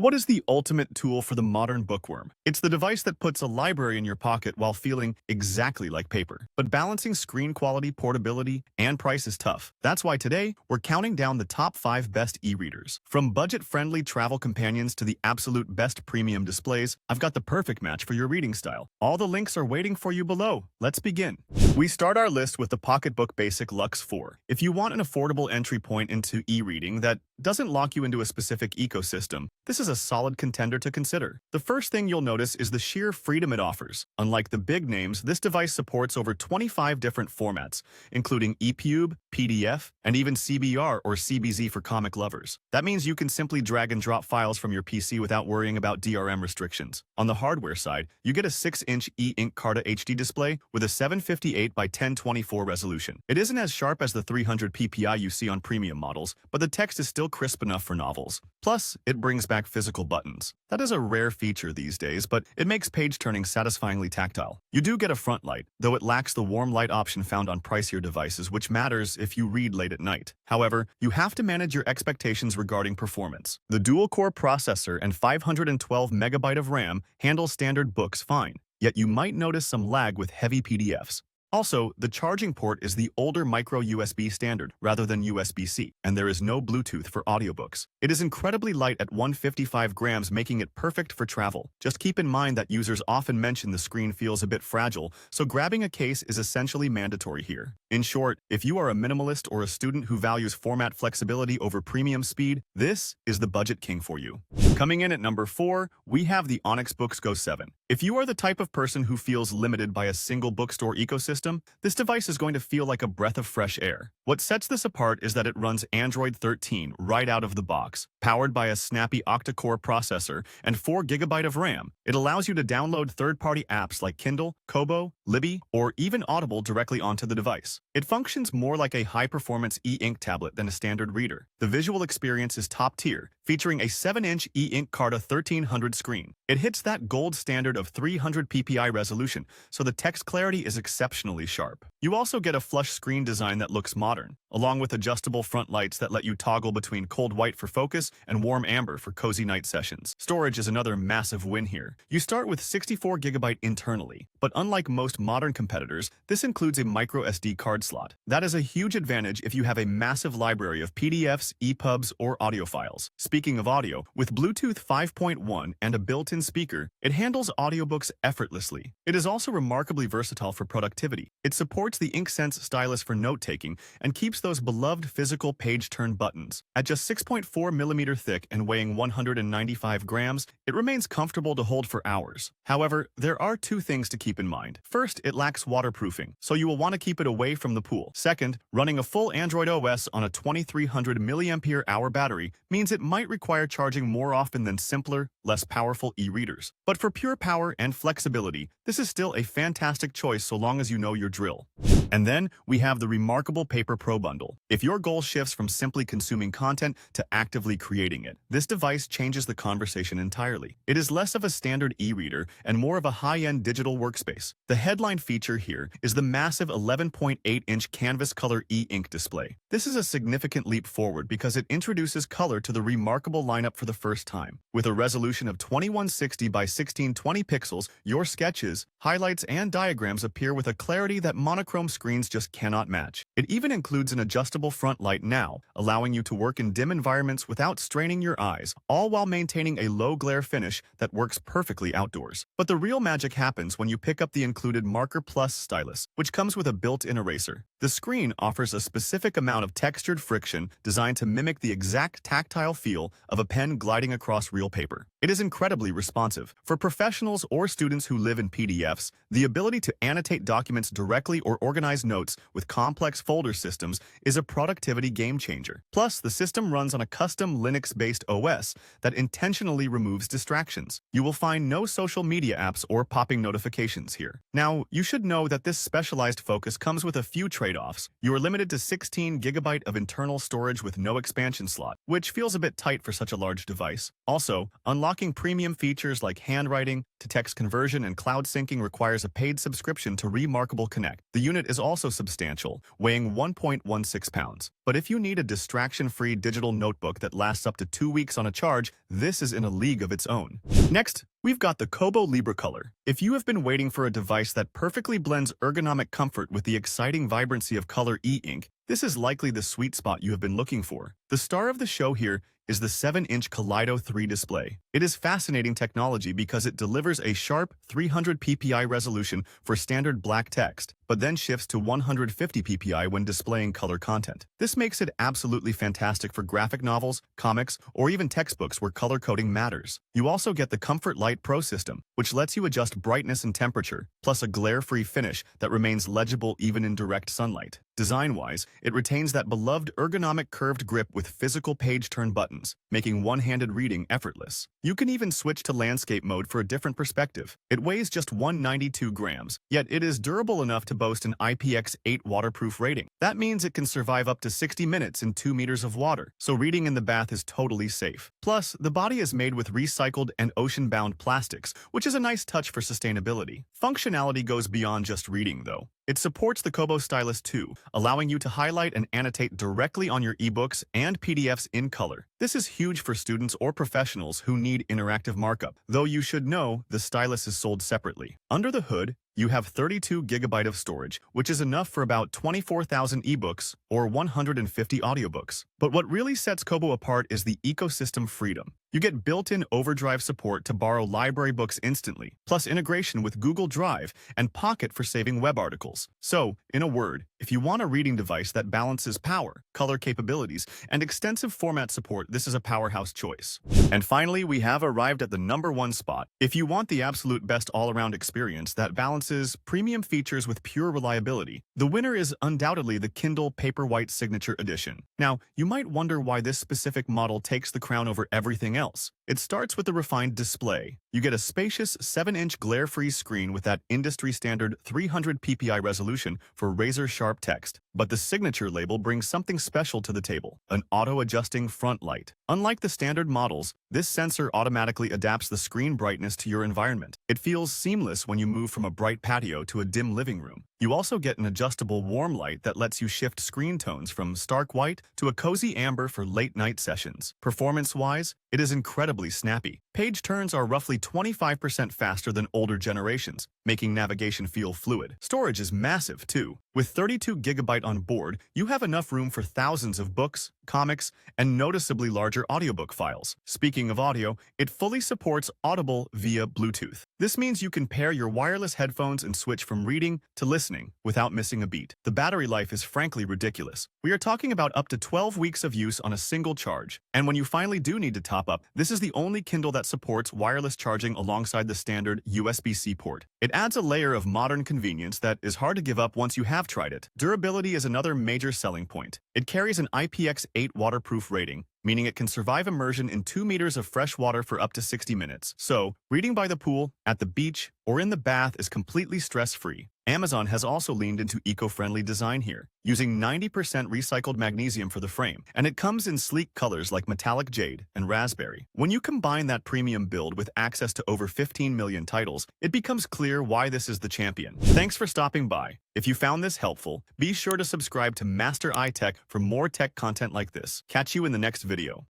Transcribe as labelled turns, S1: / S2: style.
S1: What is the ultimate tool for the modern bookworm? It's the device that puts a library in your pocket while feeling exactly like paper. But balancing screen quality, portability, and price is tough. That's why today, we're counting down the top 5 best e-readers. From budget-friendly travel companions to the absolute best premium displays, I've got the perfect match for your reading style. All the links are waiting for you below. Let's begin. We start our list with the PocketBook Basic Lux 4. If you want an affordable entry point into e-reading that doesn't lock you into a specific ecosystem, this is a solid contender to consider. The first thing you'll notice is the sheer freedom it offers. Unlike the big names, this device supports over 25 different formats, including EPUB, PDF, and even CBR or CBZ for comic lovers. That means you can simply drag and drop files from your PC without worrying about DRM restrictions. On the hardware side, you get a 6-inch e-ink Carta HD display with a 758 by 1024 resolution. It isn't as sharp as the 300 ppi you see on premium models, but the text is still crisp enough for novels. Plus, it brings back physical buttons. That is a rare feature these days, but it makes page turning satisfyingly tactile. You do get a front light, though it lacks the warm light option found on pricier devices, which matters if you read late at night. However, you have to manage your expectations regarding performance. The dual-core processor and 512 megabyte of RAM handle standard books fine, yet you might notice some lag with heavy PDFs. Also, the charging port is the older micro USB standard rather than USB-C, and there is no Bluetooth for audiobooks. It is incredibly light at 155 grams, making it perfect for travel. Just keep in mind that users often mention the screen feels a bit fragile, so grabbing a case is essentially mandatory here. In short, if you are a minimalist or a student who values format flexibility over premium speed, this is the budget king for you. Coming in at number 4, we have the Onyx Boox Go 7. If you are the type of person who feels limited by a single bookstore ecosystem, this device is going to feel like a breath of fresh air. What sets this apart is that it runs Android 13 right out of the box. Powered by a snappy octa-core processor and 4 GB of RAM, it allows you to download third-party apps like Kindle, Kobo, Libby, or even Audible directly onto the device. It functions more like a high-performance e-ink tablet than a standard reader. The visual experience is top-tier, featuring a 7-inch e-ink Carta 1300 screen. It hits that gold standard of 300 ppi resolution, so the text clarity is exceptionally sharp. You also get a flush screen design that looks modern, along with adjustable front lights that let you toggle between cold white for focus and warm amber for cozy night sessions. Storage is another massive win here. You start with 64 GB internally, but unlike most modern competitors, this includes a micro SD card slot. That is a huge advantage if you have a massive library of PDFs, EPUBs, or audio files. Speaking of audio, with Bluetooth 5.1 and a built-in speaker, it handles audiobooks effortlessly. It is also remarkably versatile for productivity. It supports the InkSense stylus for note-taking and keeps those beloved physical page-turn buttons. At just 6.4mm thick and weighing 195 grams, it remains comfortable to hold for hours. However, there are 2 things to keep in mind. First, it lacks waterproofing, so you will want to keep it away from the pool. Second, running a full Android OS on a 2300 mAh battery means it might require charging more often than simpler, less powerful e-readers. But for pure power and flexibility, this is still a fantastic choice so long as you know your drill. And then we have the remarkable Paper Pro bundle. If your goal shifts from simply consuming content to actively creating it, this device changes the conversation entirely. It is less of a standard e-reader and more of a high-end digital workspace. The headline feature here is the massive 11.8-inch canvas color e-ink display. This is a significant leap forward because it introduces color to the remarkable lineup for the first time. With a resolution of 2160 by 1620 pixels, your sketches, highlights, and diagrams appear with a clarity that monochrome screens just cannot match. It even includes an adjustable front light now, allowing you to work in dim environments without straining your eyes, all while maintaining a low glare finish that works perfectly outdoors. But the real magic happens when you pick up the included Marker Plus stylus, which comes with a built-in eraser. The screen offers a specific amount of textured friction designed to mimic the exact tactile feel of a pen gliding across real paper. It is incredibly responsive. For professionals or students who live in PDFs, the ability to annotate documents directly or organize notes with complex folder systems is a productivity game changer. Plus, the system runs on a custom Linux-based OS that intentionally removes distractions. You will find no social media apps or popping notifications here. Now, you should know that this special specialized focus comes with a few trade-offs. You are limited to 16 GB of internal storage with no expansion slot, which feels a bit tight for such a large device. Also, unlocking premium features like handwriting to text conversion and cloud syncing requires a paid subscription to Remarkable Connect. The unit is also substantial, weighing 1.16 pounds. But if you need a distraction-free digital notebook that lasts up to 2 weeks on a charge, this is in a league of its own. Next, we've got the Kobo Libra Color. If you have been waiting for a device that perfectly blends ergonomic comfort with the exciting vibrancy of color e-ink, this is likely the sweet spot you have been looking for. The star of the show here is the 7-inch Kaleido 3 display. It is fascinating technology because it delivers a sharp 300 ppi resolution for standard black text, but then shifts to 150 ppi when displaying color content. This makes it absolutely fantastic for graphic novels, comics, or even textbooks where color coding matters. You also get the Comfort Light Pro system, which lets you adjust brightness and temperature, plus a glare-free finish that remains legible even in direct sunlight. Design-wise, it retains that beloved ergonomic curved grip with physical page turn buttons, making one-handed reading effortless. You can even switch to landscape mode for a different perspective. It weighs just 192 grams, yet it is durable enough to boast an IPX8 waterproof rating. That means it can survive up to 60 minutes in 2 meters of water, so reading in the bath is totally safe. Plus, the body is made with recycled and ocean-bound plastics, which is a nice touch for sustainability. Functionality goes beyond just reading, though. It supports the Kobo stylus too, allowing you to highlight and annotate directly on your ebooks and PDFs in color. This is huge for students or professionals who need interactive markup, though you should know the stylus is sold separately. Under the hood, you have 32 GB of storage, which is enough for about 24,000 ebooks or 150 audiobooks. But what really sets Kobo apart is the ecosystem freedom. You get built-in overdrive support to borrow library books instantly, plus integration with Google Drive and Pocket for saving web articles. So, in a word, if you want a reading device that balances power, color capabilities, and extensive format support, this is a powerhouse choice. And finally, we have arrived at the #1 spot. If you want the absolute best all-around experience that balances premium features with pure reliability, the winner is undoubtedly the Kindle Paperwhite Signature Edition. Now, you might wonder why this specific model takes the crown over everything else. It starts with the refined display. You get a spacious 7-inch glare-free screen with that industry-standard 300 ppi resolution for razor-sharp text. But the signature label brings something special to the table, an auto-adjusting front light. Unlike the standard models, this sensor automatically adapts the screen brightness to your environment. It feels seamless when you move from a bright patio to a dim living room. You also get an adjustable warm light that lets you shift screen tones from stark white to a cozy amber for late-night sessions. Performance-wise, it is incredibly snappy. Page turns are roughly 25% faster than older generations, making navigation feel fluid. Storage is massive, too. With 32 GB on board, you have enough room for thousands of books, comics, and noticeably larger audiobook files. Speaking of audio, it fully supports Audible via Bluetooth. This means you can pair your wireless headphones and switch from reading to listening without missing a beat. The battery life is frankly ridiculous. We are talking about up to 12 weeks of use on a single charge. And when you finally do need to top up, this is the only Kindle that supports wireless charging alongside the standard USB-C port. It adds a layer of modern convenience that is hard to give up once you have tried it. Durability is another major selling point. It carries an IPX8 waterproof rating, meaning it can survive immersion in 2 meters of fresh water for up to 60 minutes. So, reading by the pool, at the beach, or in the bath is completely stress-free. Amazon has also leaned into eco-friendly design here, using 90% recycled magnesium for the frame, and it comes in sleek colors like metallic jade and raspberry. When you combine that premium build with access to over 15 million titles, it becomes clear why this is the champion. Thanks for stopping by. If you found this helpful, be sure to subscribe to Master iTech for more tech content like this. Catch you in the next video.